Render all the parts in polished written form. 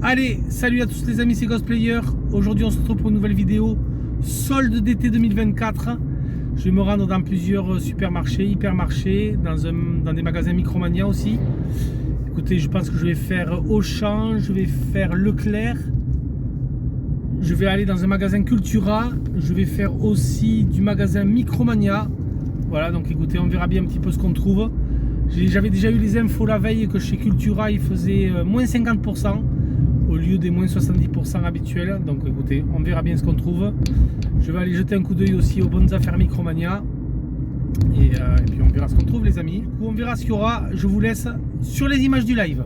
Allez, salut à tous les amis, c'est Ghostplayer. Aujourd'hui on se retrouve pour une nouvelle vidéo solde d'été 2024. Je vais me rendre dans plusieurs supermarchés, hypermarchés, dans des magasins Micromania aussi. Écoutez, je pense que je vais faire Auchan, je vais faire Leclerc, je vais aller dans un magasin Cultura, je vais faire aussi du magasin Micromania. Voilà, donc écoutez, on verra bien un petit peu ce qu'on trouve. J'avais déjà eu les infos la veille que chez Cultura il faisait moins 50% au lieu des moins 70% habituels. Donc écoutez, on verra bien ce qu'on trouve. Je vais aller jeter un coup d'œil aussi aux bonnes affaires Micromania. Et puis on verra ce qu'on trouve les amis. Du coup on verra ce qu'il y aura. Je vous laisse sur les images du live.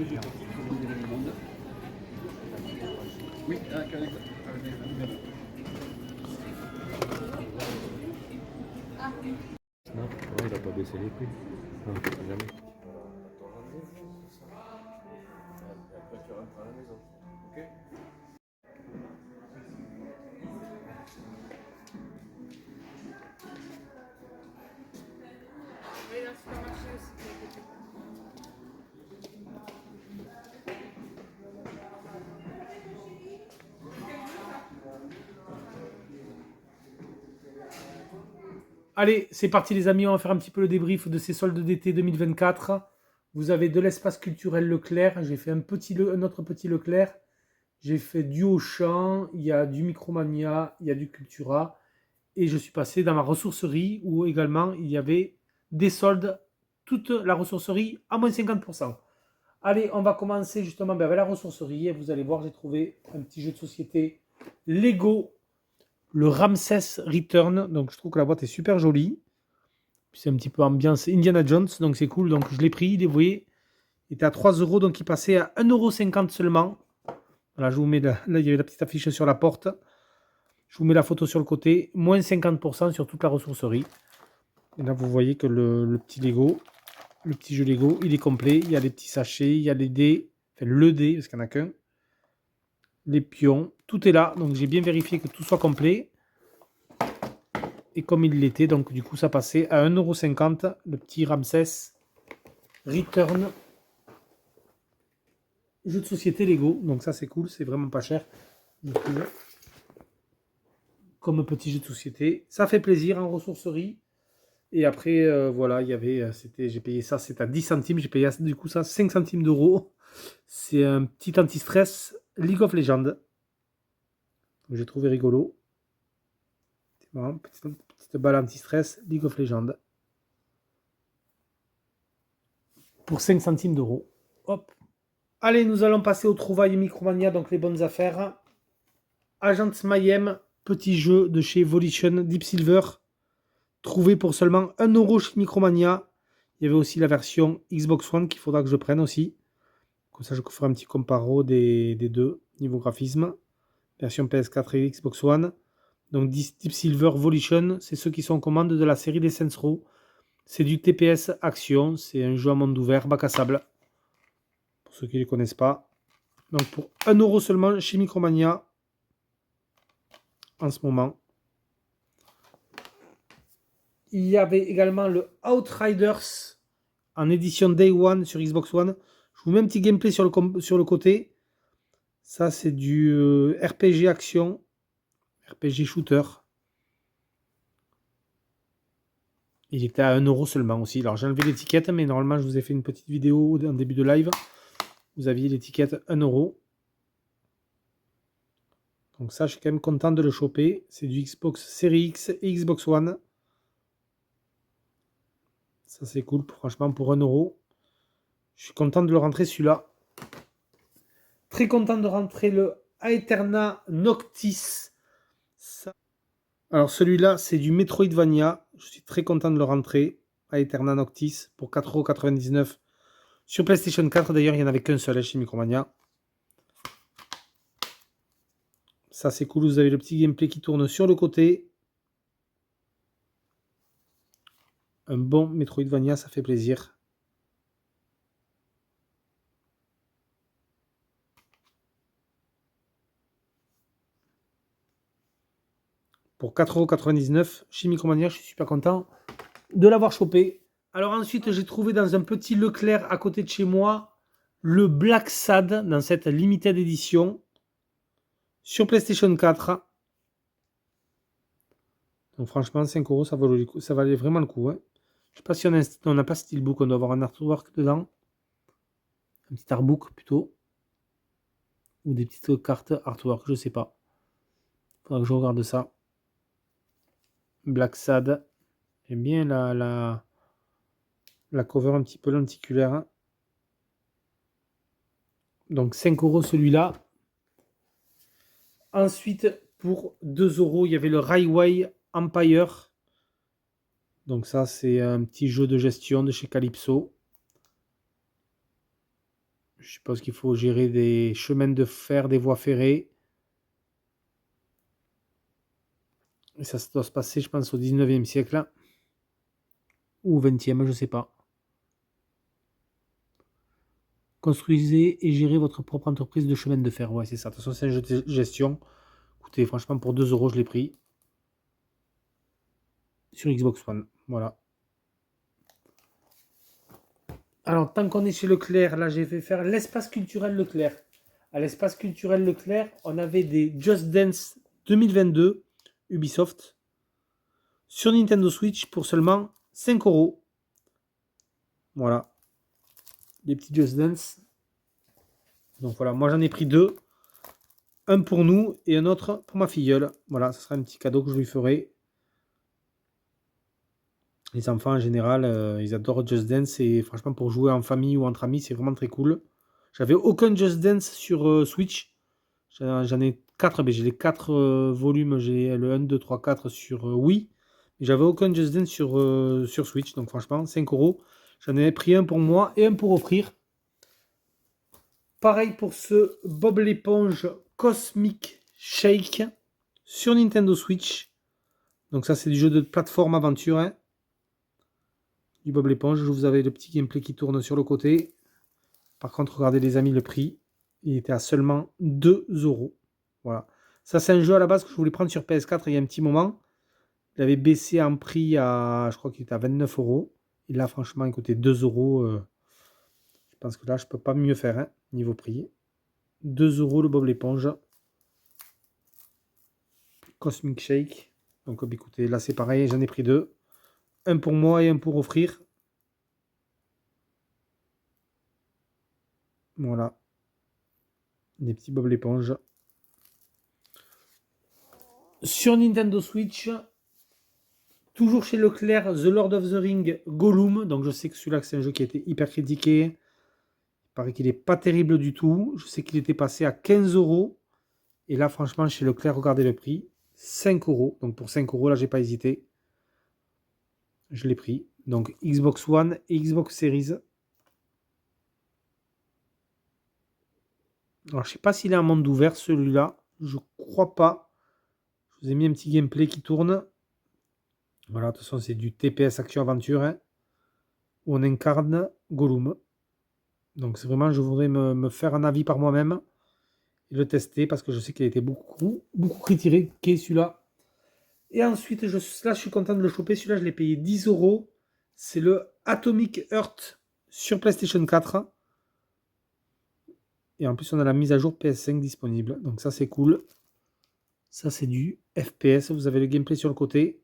Oui, non, il n'a pas baissé les prix. Non, jamais. Après, tu rentres à la maison. Ok. Oui, dans le supermarché aussi. Allez, c'est parti les amis, on va faire un petit peu le débrief de ces soldes d'été 2024. Vous avez de l'espace culturel Leclerc, j'ai fait un autre petit Leclerc. J'ai fait du Auchan, il y a du Micromania, il y a du Cultura. Et je suis passé dans ma ressourcerie où également il y avait des soldes, toute la ressourcerie à moins 50%. Allez, on va commencer justement avec la ressourcerie. Et vous allez voir, j'ai trouvé un petit jeu de société Lego, le Ramses Return. Donc je trouve que la boîte est super jolie. C'est un petit peu ambiance Indiana Jones, donc c'est cool. Donc je l'ai pris, il est voué. Il était à 3 euros, donc il passait à 1,50 € seulement. Voilà, je vous mets là, il y avait la petite affiche sur la porte. Je vous mets la photo sur le côté. Moins 50% sur toute la ressourcerie. Et là, vous voyez que le petit Lego, le petit jeu Lego, il est complet. Il y a les petits sachets, il y a les dés, enfin le dé, parce qu'il n'y en a qu'un. Les pions, tout est là. Donc j'ai bien vérifié que tout soit complet. Et comme il l'était, donc du coup ça passait à 1,50 €. Le petit Ramses Return. Jeu de société Lego. Donc ça c'est cool, c'est vraiment pas cher. Je trouve. Comme petit jeu de société. Ça fait plaisir en ressourcerie. Et après, voilà, il y avait, j'ai payé ça, c'est à 10 centimes. J'ai payé du coup ça 5 centimes d'euros. C'est un petit anti-stress League of Legends. J'ai trouvé rigolo. C'est marrant, petite balle anti-stress League of Legends. Pour 5 centimes d'euros. Hop. Allez, nous allons passer aux trouvailles Micromania, donc les bonnes affaires. Agent Mayhem, petit jeu de chez Volition Deep Silver. Trouvé pour seulement 1 € chez Micromania. Il y avait aussi la version Xbox One qu'il faudra que je prenne aussi. Comme ça, je ferai un petit comparo des deux niveau graphisme. Version PS4 et Xbox One. Donc Deep Silver Volition, c'est ceux qui sont en commande de la série des Saints Row. C'est du TPS Action. C'est un jeu à monde ouvert, bac à sable. Pour ceux qui ne les connaissent pas. Donc pour 1 € seulement chez Micromania. En ce moment. Il y avait également le Outriders en édition Day One sur Xbox One. Je vous mets un petit gameplay sur le côté. Ça, c'est du RPG action, RPG shooter. Il était à 1 € seulement aussi. Alors, j'ai enlevé l'étiquette, mais normalement, je vous ai fait une petite vidéo en début de live. Vous aviez l'étiquette 1 €. Donc ça, je suis quand même content de le choper. C'est du Xbox Series X et Xbox One. Ça, c'est cool, franchement, pour 1 €. Je suis content de le rentrer, celui-là. Très content de rentrer le Aeterna Noctis. Ça. Alors, celui-là, c'est du Metroidvania. Je suis très content de le rentrer. Aeterna Noctis pour 4,99 € sur PlayStation 4. D'ailleurs, il n'y en avait qu'un seul chez Micromania. Ça, c'est cool. Vous avez le petit gameplay qui tourne sur le côté. Un bon Metroidvania, ça fait plaisir. Pour 4,99 € chez Micromania, je suis super content de l'avoir chopé. Alors ensuite, j'ai trouvé dans un petit Leclerc à côté de chez moi le Black Sad dans cette limited edition sur PlayStation 4. Donc franchement, 5 €, ça valait vraiment le coup. Hein. Je ne sais pas si on n'a pas Steelbook, on doit avoir un artwork dedans. Un petit artbook plutôt. Ou des petites cartes artwork, je ne sais pas. Il faudra que je regarde ça. Black Sad. J'aime bien la cover un petit peu lenticulaire. Hein. Donc 5 € celui-là. Ensuite, pour 2 €, il y avait le Railway Empire. Donc ça, c'est un petit jeu de gestion de chez Calypso. Je suppose qu'il faut gérer des chemins de fer, des voies ferrées. Et ça doit se passer, je pense, au 19e siècle. Ou au 20e, je ne sais pas. Construisez et gérez votre propre entreprise de chemin de fer. Ouais, c'est ça. De toute façon, c'est un jeu de gestion. Écoutez, franchement, pour 2 euros, je l'ai pris. Sur Xbox One. Voilà. Alors, tant qu'on est chez Leclerc, là, j'ai fait faire l'espace culturel Leclerc. À l'espace culturel Leclerc, on avait des Just Dance 2022 Ubisoft sur Nintendo Switch pour seulement 5 euros. Voilà. Des petits Just Dance. Donc voilà, moi j'en ai pris 2. Un pour nous et un autre pour ma filleule. Voilà, ce sera un petit cadeau que je lui ferai. Les enfants en général, ils adorent Just Dance et franchement pour jouer en famille ou entre amis, c'est vraiment très cool. J'avais aucun Just Dance sur Switch. J'en ai 4, mais j'ai les 4 volumes. J'ai le 1, 2, 3, 4 sur Wii. Mais j'avais aucun Just Dance sur Switch. Donc franchement, 5 euros. J'en ai pris un pour moi et un pour offrir. Pareil pour ce Bob l'éponge Cosmic Shake sur Nintendo Switch. Donc ça c'est du jeu de plateforme aventure. Hein. Du Bob l'éponge. Je vous avais le petit gameplay qui tourne sur le côté. Par contre, regardez les amis le prix. Il était à seulement 2 euros. Voilà. Ça c'est un jeu à la base que je voulais prendre sur PS4 il y a un petit moment. Il avait baissé en prix à, je crois qu'il était à 29 euros. Et là franchement il coûtait 2 euros. Je pense que là je peux pas mieux faire hein, niveau prix. 2 euros le Bob l'éponge. Cosmic Shake. Donc écoutez, là c'est pareil, j'en ai pris 2. Un pour moi et un pour offrir. Voilà. Des petits Bob l'éponge. Sur Nintendo Switch, toujours chez Leclerc, The Lord of the Ring Gollum. Donc je sais que celui-là c'est un jeu qui a été hyper critiqué. Il paraît qu'il n'est pas terrible du tout. Je sais qu'il était passé à 15 euros. Et là franchement chez Leclerc, regardez le prix. 5 euros. Donc pour 5 euros, là j'ai pas hésité. Je l'ai pris. Donc Xbox One et Xbox Series. Alors je sais pas s'il est en monde ouvert celui-là. Je crois pas. Je vous ai mis un petit gameplay qui tourne. Voilà, de toute façon c'est du TPS Action Aventure. Hein, où on incarne Gollum. Donc c'est vraiment, je voudrais me faire un avis par moi-même. Et le tester parce que je sais qu'il a été beaucoup critiqué celui-là. Et ensuite, là je suis content de le choper. Celui-là je l'ai payé 10 euros. C'est le Atomic Heart sur PlayStation 4. Et en plus, on a la mise à jour PS5 disponible. Donc ça, c'est cool. Ça, c'est du FPS. Vous avez le gameplay sur le côté.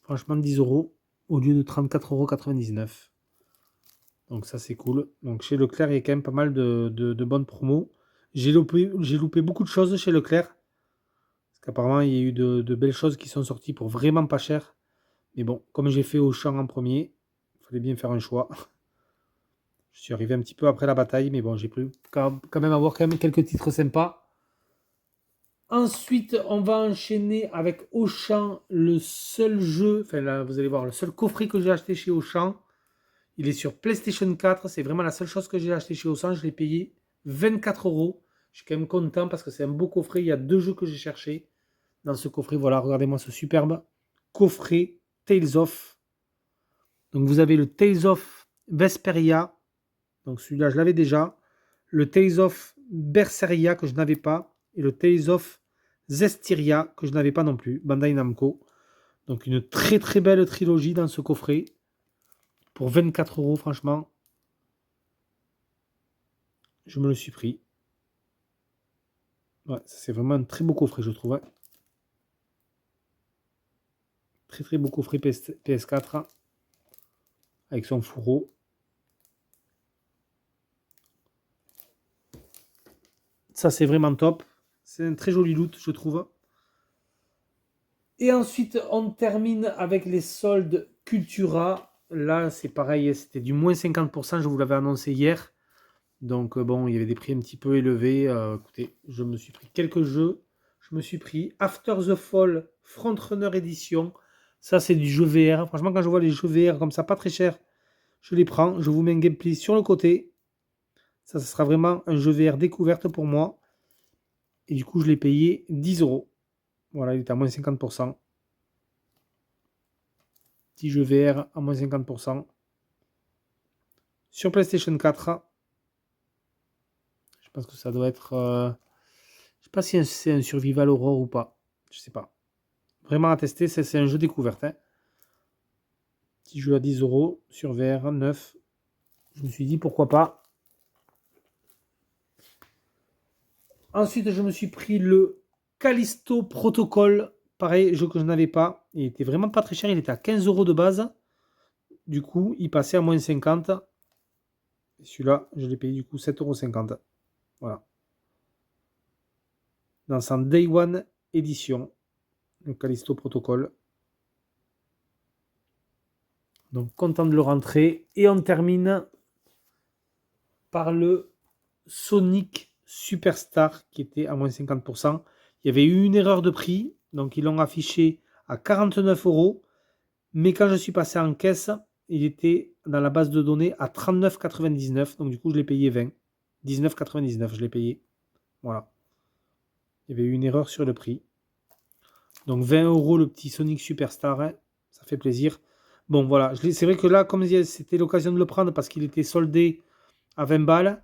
Franchement, 10 euros au lieu de 34,99 €. Donc ça, c'est cool. Donc chez Leclerc, il y a quand même pas mal de bonnes promos. J'ai loupé beaucoup de choses chez Leclerc. Parce qu'apparemment, il y a eu de belles choses qui sont sorties pour vraiment pas cher. Mais bon, comme j'ai fait Auchan en premier, il fallait bien faire un choix. Je suis arrivé un petit peu après la bataille, mais bon, j'ai pu quand même avoir quelques titres sympas. Ensuite, on va enchaîner avec Auchan, le seul jeu, enfin là, vous allez voir, le seul coffret que j'ai acheté chez Auchan. Il est sur PlayStation 4, c'est vraiment la seule chose que j'ai acheté chez Auchan. Je l'ai payé 24 euros. Je suis quand même content parce que c'est un beau coffret. Il y a 2 jeux que j'ai cherché dans ce coffret. Voilà, regardez-moi ce superbe coffret Tales of. Donc vous avez le Tales of Vesperia. Donc celui-là, je l'avais déjà. Le Tales of Berseria que je n'avais pas. Et le Tales of Zestiria que je n'avais pas non plus. Bandai Namco. Donc une très très belle trilogie dans ce coffret. Pour 24 euros, franchement. Je me le suis pris. Ouais, c'est vraiment un très beau coffret, je trouve. Hein. Très très beau coffret PS4. Avec son fourreau. Ça, c'est vraiment top. C'est un très joli loot, je trouve. Et ensuite, on termine avec les soldes Cultura. Là, c'est pareil, c'était du moins 50%, je vous l'avais annoncé hier. Donc, bon, il y avait des prix un petit peu élevés. Écoutez, je me suis pris quelques jeux. Je me suis pris After the Fall Frontrunner Edition. Ça, c'est du jeu VR. Franchement, quand je vois les jeux VR comme ça, pas très cher, je les prends. Je vous mets un gameplay sur le côté. Ça, ce sera vraiment un jeu VR découverte pour moi. Et du coup, je l'ai payé 10 euros. Voilà, il est à moins 50%. Petit jeu VR à moins 50%. Sur PlayStation 4. Je pense que ça doit être... je sais pas si c'est un Survival Horror ou pas. Je sais pas. Vraiment à tester, c'est un jeu découverte. Hein. Petit jeu à 10 euros sur VR 9. Je me suis dit pourquoi pas. Ensuite, je me suis pris le Callisto Protocol. Pareil, jeu que je n'avais pas. Il était vraiment pas très cher. Il était à 15 euros de base. Du coup, il passait à moins 50. Et celui-là, je l'ai payé du coup 7,50 €. Voilà. Dans son Day One édition. Le Callisto Protocol. Donc, content de le rentrer. Et on termine par le Sonic Superstar qui était à moins 50%. Il y avait eu une erreur de prix. Donc, ils l'ont affiché à 49 €. Mais quand je suis passé en caisse, il était dans la base de données à 39,99 €. Donc, du coup, je l'ai payé 20. 19,99 €, je l'ai payé. Voilà. Il y avait eu une erreur sur le prix. Donc, 20 € le petit Sonic Superstar. Hein, ça fait plaisir. Bon, voilà. C'est vrai que là, comme c'était l'occasion de le prendre parce qu'il était soldé à 20 balles.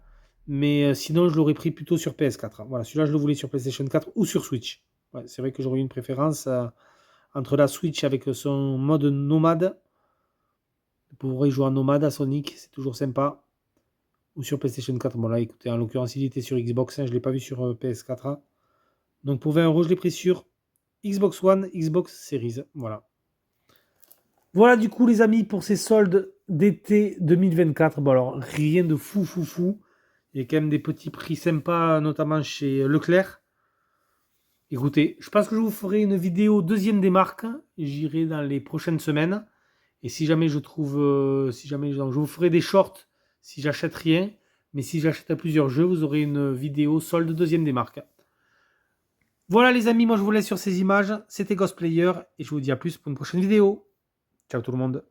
Mais sinon, je l'aurais pris plutôt sur PS4. Voilà, celui-là, je le voulais sur PlayStation 4 ou sur Switch. Ouais, c'est vrai que j'aurais eu une préférence entre la Switch avec son mode nomade. Vous pourrez jouer en nomade à Sonic, c'est toujours sympa. Ou sur PlayStation 4. Bon, là, écoutez, en l'occurrence, il était sur Xbox. Hein, je ne l'ai pas vu sur PS4. Hein. Donc, pour 20 €, je l'ai pris sur Xbox One, Xbox Series. Voilà. Voilà, du coup, les amis, pour ces soldes d'été 2024. Bon, alors, rien de fou. Il y a quand même des petits prix sympas, notamment chez Leclerc. Écoutez, je pense que je vous ferai une vidéo deuxième des marques. J'irai dans les prochaines semaines. Et si jamais je trouve... donc, je vous ferai des shorts si j'achète rien. Mais si j'achète plusieurs jeux, vous aurez une vidéo solde deuxième des marques. Voilà les amis, moi je vous laisse sur ces images. C'était Ghostplayer et je vous dis à plus pour une prochaine vidéo. Ciao tout le monde.